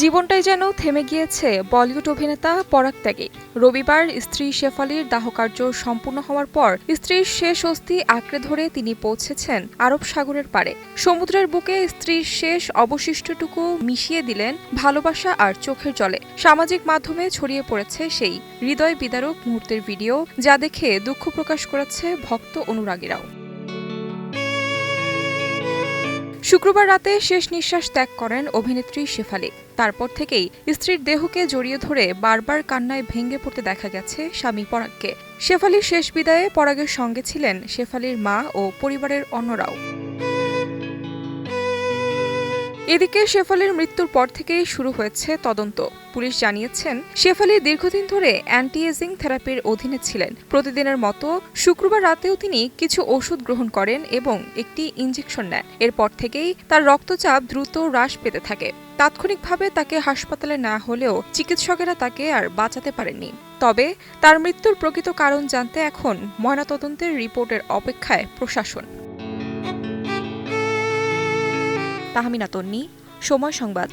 জীবনটাই যেন থেমে গিয়েছে বলিউড অভিনেতা পরাগ ত্যাগী। রবিবার স্ত্রী শেফালির দাহকার্য সম্পূর্ণ হওয়ার পর স্ত্রীর শেষ অস্থি আঁকড়ে ধরে তিনি পৌঁছেছেন আরব সাগরের পাড়ে। সমুদ্রের বুকে স্ত্রীর শেষ অবশিষ্টটুকু মিশিয়ে দিলেন ভালোবাসা আর চোখের জলে। সামাজিক মাধ্যমে ছড়িয়ে পড়েছে সেই হৃদয় বিদারক মুহূর্তের ভিডিও, যা দেখে দুঃখ প্রকাশ করেছে ভক্ত অনুরাগীরাও। শুক্রবার রাতে শেষ নিঃশ্বাস ত্যাগ করেন অভিনেত্রী শেফালি। তারপর থেকেই স্ত্রীর দেহকে জড়িয়ে ধরে বারবার কান্নায় ভেঙে পড়তে দেখা গেছে স্বামী পরাগকে। শেফালির শেষ বিদায়ে পরাগের সঙ্গে ছিলেন শেফালির মা ও পরিবারের অন্যরাও। এদিকে শেফালির মৃত্যুর পর থেকেই শুরু হয়েছে তদন্ত। পুলিশ জানিয়েছেন, শেফালি দীর্ঘদিন ধরে অ্যান্টি এজিং থেরাপির অধীনে ছিলেন। প্রতিদিনের মতো শুক্রবার রাতেও তিনি কিছু ওষুধ গ্রহণ করেন এবং একটি ইনজেকশন নেন। এরপর থেকেই তার রক্তচাপ দ্রুত হ্রাস পেতে থাকে। তাৎক্ষণিকভাবে তাকে হাসপাতালে নেওয়া হলেও চিকিৎসকেরা তাকে আর বাঁচাতে পারেননি। তবে তার মৃত্যুর প্রকৃত কারণ জানতে এখন ময়নাতদন্তের রিপোর্টের অপেক্ষায় প্রশাসন। তাহমিনা তন্নি, সময় সংবাদ।